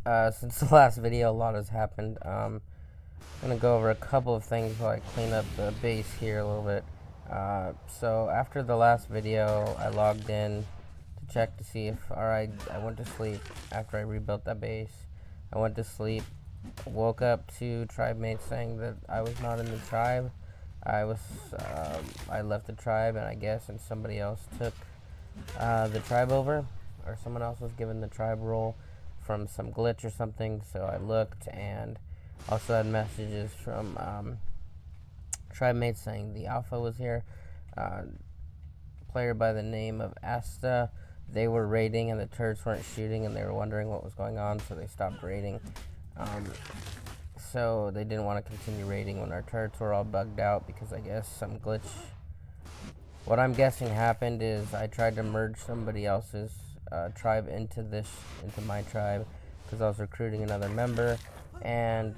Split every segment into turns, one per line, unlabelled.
Since the last video, a lot has happened. I'm gonna go over a couple of things while I clean up the base here a little bit. So after the last video, I logged in to check to see if, alright, I went to sleep after I rebuilt that base. I went to sleep, woke up to tribe mates saying that I was not in the tribe. I left the tribe, and I guess, and somebody else took the tribe over, or someone else was given the tribe role from some glitch or something. So I looked, and also had messages from tribe mates saying the alpha was here. Player by the name of Asta, they were raiding and the turrets weren't shooting, and they were wondering what was going on, so they stopped raiding. So they didn't want to continue raiding when our turrets were all bugged out because I guess some glitch. What I'm guessing happened is I tried to merge somebody else's tribe into my tribe because I was recruiting another member, and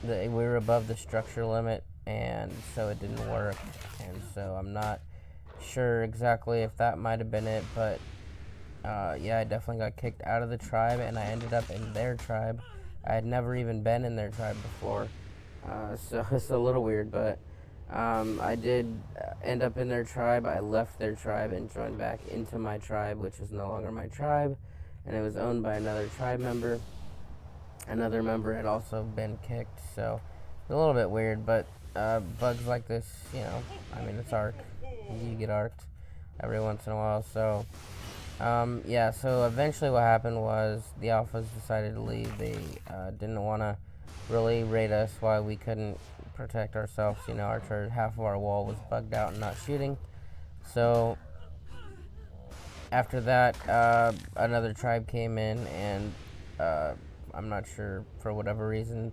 we were above the structure limit, and so it didn't work. And so I'm not sure exactly if that might have been it, but yeah, I definitely got kicked out of the tribe, and I ended up in their tribe. I had never even been in their tribe before, so it's a little weird, but I did end up in their tribe. I left their tribe and joined back into my tribe, which is no longer my tribe, and it was owned by another tribe member. Another member had also been kicked, so it's a little bit weird, but bugs like this, I mean, it's Ark. You get arced every once in a while, so yeah, so eventually what happened was the alphas decided to leave. They didn't want to really raid us while we couldn't protect ourselves. Half of our wall was bugged out and not shooting. So after that, another tribe came in, and I'm not sure, for whatever reason,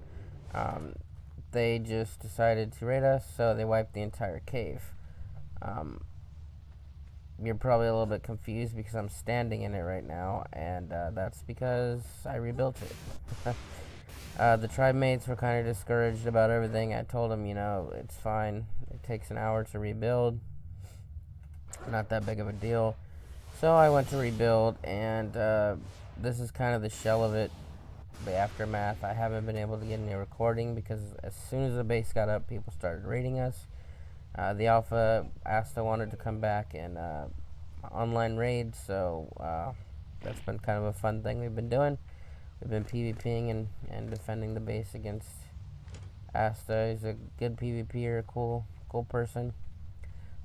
they just decided to raid us, so they wiped the entire cave. You're probably a little bit confused because I'm standing in it right now, and that's because I rebuilt it. The tribe mates were kind of discouraged about everything. I told them, it's fine. It takes an hour to rebuild. Not that big of a deal. So I went to rebuild, and this is kind of the shell of it, the aftermath. I haven't been able to get any recording because as soon as the base got up, people started raiding us. The alpha, Asta, wanted to come back and online raid, so that's been kind of a fun thing we've been doing. We've been PvPing and defending the base against Asta. He's a good PvPer, cool person.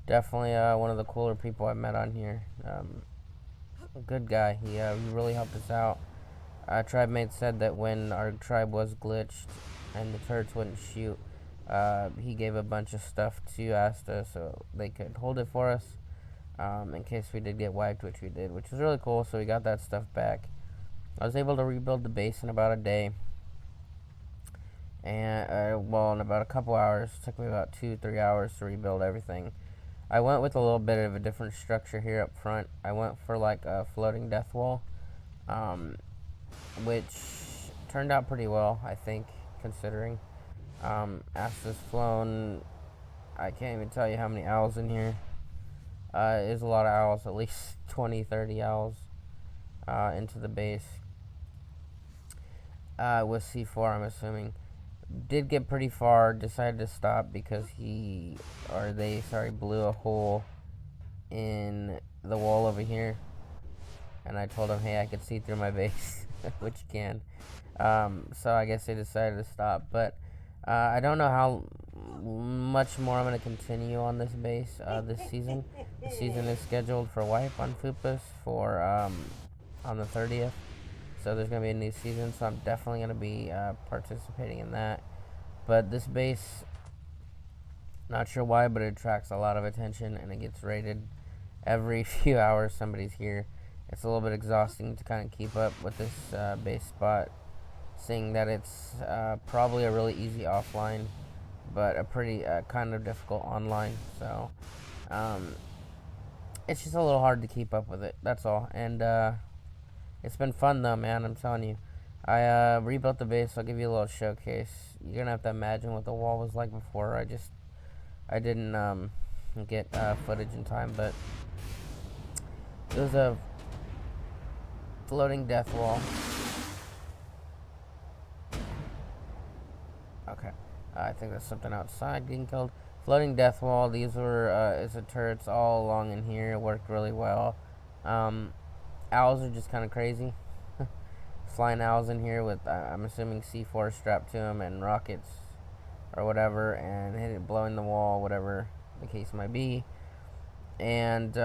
Definitely one of the cooler people I've met on here. A good guy. He really helped us out. Tribe mate said that when our tribe was glitched and the turrets wouldn't shoot, he gave a bunch of stuff to Asta so they could hold it for us in case we did get wiped, which we did, which was really cool. So we got that stuff back. I was able to rebuild the base in about a day, and in about a couple hours. It took me about 2-3 hours to rebuild everything. I went with a little bit of a different structure here up front. I went for like a floating death wall, which turned out pretty well, I think, considering. Asta's flown, I can't even tell you how many owls in here. There's a lot of owls, at least 20-30 owls into the base. With C4, I'm assuming. Did get pretty far, decided to stop because they blew a hole in the wall over here. And I told them, hey, I could see through my base, which you can. So I guess they decided to stop, but I don't know how much more I'm going to continue on this base this season. The season is scheduled for wipe on Fupas for on the 30th. So there's going to be a new season, so I'm definitely going to be participating in that. But this base, not sure why, but it attracts a lot of attention, and it gets raided every few hours. Somebody's here. It's a little bit exhausting to kind of keep up with this base spot, seeing that it's probably a really easy offline, but a pretty kind of difficult online. So it's just a little hard to keep up with it, that's all. And it's been fun though, man, I'm telling you. I rebuilt the base. I'll give you a little showcase. You're gonna have to imagine what the wall was like before. I didn't get footage in time, but it was a floating death wall. I think that's something outside getting killed. Floating death wall. These were is the turrets all along in here. It worked really well. Owls are just kind of crazy. Flying owls in here with I'm assuming C4 strapped to them and rockets or whatever, and hit it blowing the wall, whatever the case might be. And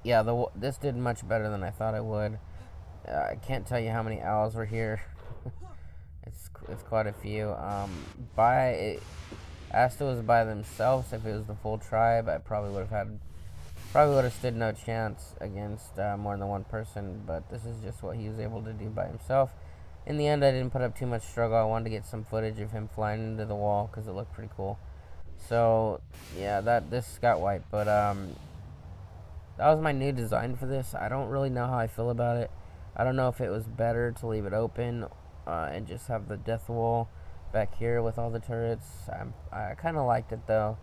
yeah, this did much better than I thought it would. I can't tell you how many owls were here. It's quite a few. Asta was by themselves. If it was the full tribe, I probably would have stood no chance against more than one person. But this is just what he was able to do by himself. In the end, I didn't put up too much struggle. I wanted to get some footage of him flying into the wall because it looked pretty cool. So yeah, this got wiped, but that was my new design for this. I don't really know how I feel about it. I don't know if it was better to leave it open and just have the death wall back here with all the turrets. I kind of liked it though.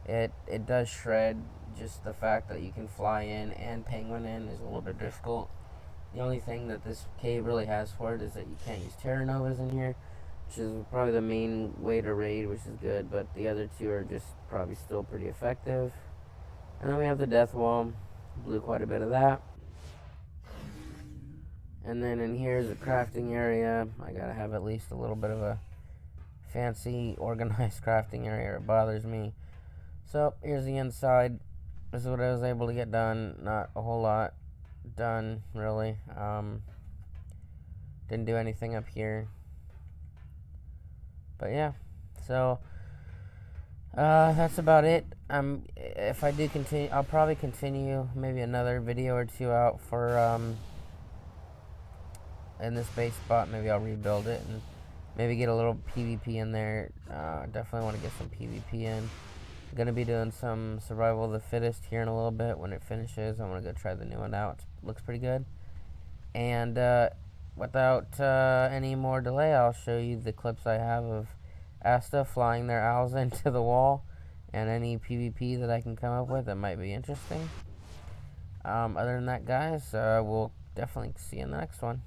It does shred. Just the fact that you can fly in and penguin in is a little bit difficult. The only thing that this cave really has for it is that you can't use Terra Novas in here, which is probably the main way to raid, which is good, but the other two are just probably still pretty effective. And then we have the death wall. Blew quite a bit of that. And then in here is a crafting area. I gotta have at least a little bit of a fancy, organized crafting area. It bothers me. So here's the inside. This is what I was able to get done. Not a whole lot done, really. Didn't do anything up here. But yeah, so that's about it. If I do continue, I'll probably continue maybe another video or two out for in this base spot. Maybe I'll rebuild it and maybe get a little PvP in there. Definitely want to get some PvP in. I'm gonna be doing some survival of the fittest here in a little bit. When it finishes, I want to go try the new one out. It looks pretty good. And without any more delay, I'll show you the clips I have of Asta flying their owls into the wall, and any PvP that I can come up with that might be interesting. Other than that, guys, we'll definitely see you in the next one.